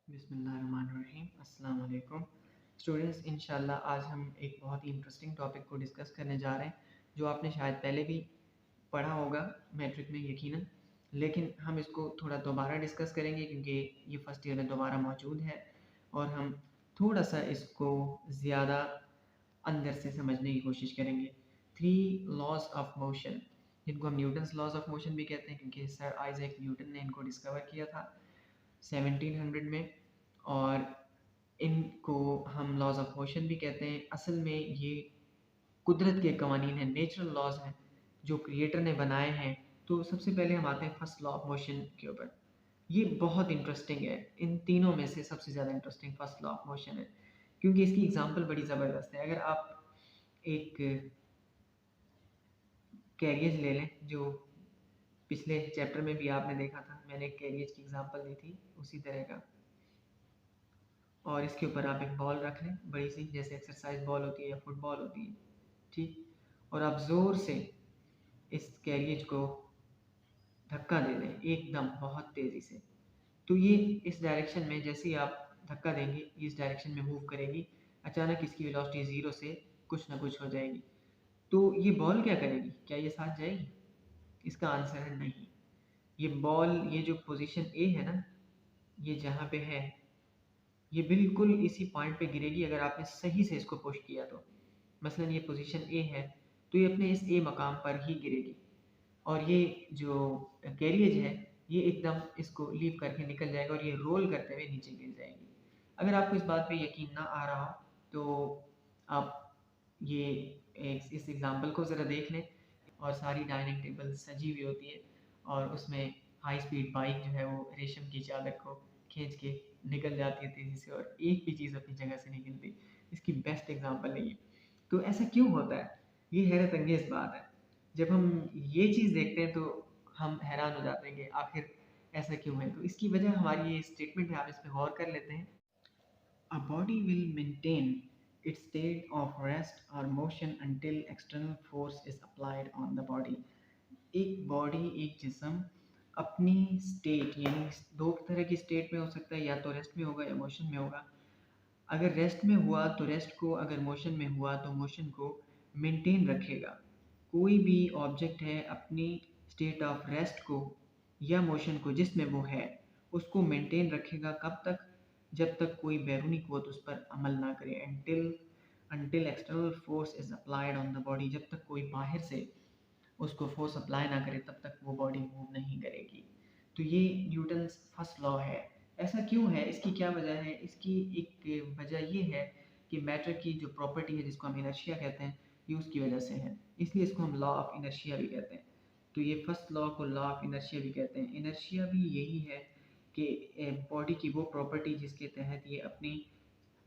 बिस्मिल्लाहिर्रहमानिर्रहीम। अस्सलाम वालेकुम स्टूडेंट्स। इंशाल्लाह आज हम एक बहुत ही इंटरेस्टिंग टॉपिक को डिस्कस करने जा रहे हैं जो आपने शायद पहले भी पढ़ा होगा मैट्रिक में यकीनन, लेकिन हम इसको थोड़ा दोबारा डिस्कस करेंगे क्योंकि ये फर्स्ट ईयर में दोबारा मौजूद है और हम थोड़ा सा इसको ज़्यादा अंदर से समझने की कोशिश करेंगे। 3 लॉज ऑफ मोशन, जिनको हम न्यूटन्स लॉज ऑफ मोशन भी कहते हैं क्योंकि सर आइजैक न्यूटन ने इनको डिस्कवर किया था 1700 में, और इनको हम लॉज ऑफ मोशन भी कहते हैं। असल में ये कुदरत के कवानीन हैं, नेचुरल लॉज हैं जो क्रिएटर ने बनाए हैं। तो सबसे पहले हम आते हैं फर्स्ट लॉ ऑफ मोशन के ऊपर। ये बहुत इंटरेस्टिंग है, इन तीनों में से सबसे ज़्यादा interesting first law of motion है क्योंकि इसकी एग्जांपल बड़ी ज़बरदस्त है। अगर आप एक कैरियज ले लें, जो पिछले चैप्टर में भी आपने देखा था, मैंने एक कैरियज की एग्जांपल दी थी उसी तरह का, और इसके ऊपर आप एक बॉल रख लें बड़ी सी, जैसे एक्सरसाइज बॉल होती है या फुटबॉल होती है, ठीक। और आप ज़ोर से इस कैरियज को धक्का दे दें एकदम बहुत तेज़ी से, तो ये इस डायरेक्शन में जैसे ही आप धक्का देंगे ये इस डायरेक्शन में मूव करेगी। अचानक इसकी वेलोसिटी ज़ीरो से कुछ ना कुछ हो जाएगी। तो ये बॉल क्या करेगी? क्या ये साथ जाएगी? इसका आंसर है नहीं। ये बॉल, ये जो पोजीशन ए है ना, ये जहाँ पे है, ये बिल्कुल इसी पॉइंट पे गिरेगी अगर आपने सही से इसको पुश किया तो। मसलन ये पोजीशन ए है तो ये अपने इस ए मकाम पर ही गिरेगी, और ये जो कैरियज है ये एकदम इसको लीव करके निकल जाएगा और ये रोल करते हुए नीचे गिर जाएगी। अगर आपको इस बात पे यकीन ना आ रहा हो तो आप ये इस एग्जांपल को ज़रा देख लें, और सारी डाइनिंग टेबल सजी हुई होती है और उसमें हाई स्पीड बाइक जो है वो रेशम की चादर को खींच के निकल जाती है तेज़ी से, और एक भी चीज़ अपनी जगह से नहीं हिलती। इसकी बेस्ट एग्जांपल है ये। तो ऐसा क्यों होता है? ये हैरत अंगेज़ बात है। जब हम ये चीज़ देखते हैं तो हम हैरान हो जाते हैं कि आखिर ऐसा क्यों है। तो इसकी वजह हमारी ये स्टेटमेंट है, आप इस पे गौर कर लेते हैं। A body will maintain its state of rest or motion until external force is applied on the body. एक बॉडी, एक जिस्म अपनी स्टेट, यानी दो तरह की स्टेट में हो सकता है, या तो रेस्ट में होगा या मोशन में होगा। अगर रेस्ट में हुआ तो रेस्ट को, अगर मोशन में हुआ तो मोशन को मेंटेन रखेगा। कोई भी ऑब्जेक्ट है अपनी स्टेट ऑफ रेस्ट को या मोशन को जिसमें वो है उसको मेंटेन रखेगा। कब तक? जब तक कोई बैरूनी क़ुव्वत उस पर अमल ना करे। Until external force is applied on the body, जब तक कोई बाहर से उसको फोर्स अप्लाई ना करे तब तक वो बॉडी मूव नहीं करेगी। तो ये न्यूटन्स फर्स्ट लॉ है। ऐसा क्यों है? इसकी क्या वजह है? इसकी एक वजह ये है कि मैटर की जो प्रॉपर्टी है जिसको हम इनर्शिया कहते हैं, ये उसकी वजह से है, इसलिए इसको हम लॉ ऑफ इनर्शिया भी कहते हैं। तो ये फर्स्ट लॉ को लॉ ऑफ इनर्शिया भी कहते हैं। इनर्शिया भी यही है कि बॉडी की वो प्रॉपर्टी जिसके तहत ये अपनी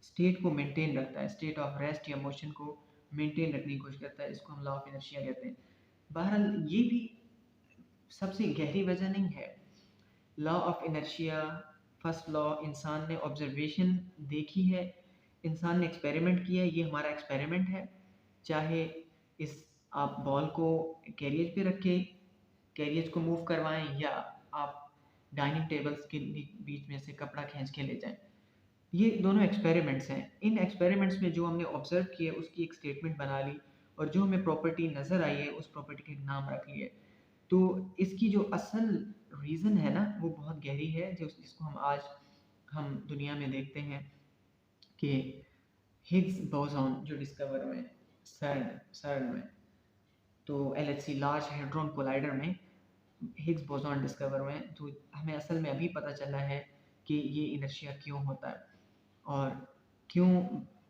स्टेट को मेंटेन रखता है, स्टेट ऑफ रेस्ट या मोशन को मेंटेन रखने की कोशिश करता है, इसको हम लॉ ऑफ इनर्शिया कहते हैं। बहरहाल ये भी सबसे गहरी वजह नहीं है। Law of inertia, first law, इंसान ने ऑब्जर्वेशन देखी है, इंसान ने एक्सपेरिमेंट किया है, ये हमारा एक्सपेरिमेंट है। चाहे इस आप बॉल को कैरियज पे रख के कैरियज को मूव करवाएं या आप डाइनिंग टेबल्स के बीच में से कपड़ा खींच के ले जाएं, ये दोनों एक्सपेरिमेंट्स हैं। इन एक्सपेरिमेंट्स में जो हमने ऑब्जर्व किया उसकी एक स्टेटमेंट बना ली, और जो हमें प्रॉपर्टी नज़र आई है उस प्रॉपर्टी के नाम रख लिए। तो इसकी जो असल रीज़न है ना वो बहुत गहरी है, जो जिसको हम दुनिया में देखते हैं कि हिग्स बोसॉन जो डिस्कवर हुए सर्न में, तो LHC लार्ज हेड्रॉन कोलाइडर में हिग्स बोसॉन डिस्कवर हुए हैं। तो हमें असल में अभी पता चला है कि ये इनर्शिया क्यों होता है और क्यों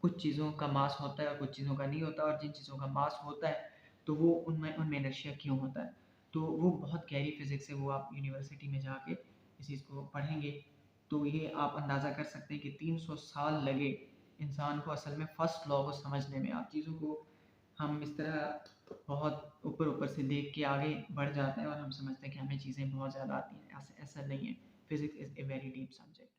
कुछ चीज़ों का मास होता है और कुछ चीज़ों का नहीं होता, और जिन चीज़ों का मास होता है तो वो उनमें उनमें इनर्शिया क्यों होता है। तो वो बहुत गहरी फिज़िक्स है, वो आप यूनिवर्सिटी में जाके इस चीज़ को पढ़ेंगे तो ये आप अंदाज़ा कर सकते हैं कि 300 साल लगे इंसान को असल में फ़र्स्ट लॉ को समझने में। आप चीज़ों को हम इस तरह बहुत ऊपर ऊपर से देख के आगे बढ़ जाते हैं और हम समझते हैं कि हमें चीज़ें बहुत ज़्यादा आती हैं। ऐसा ऐसा नहीं है। Physics is a very deep subject.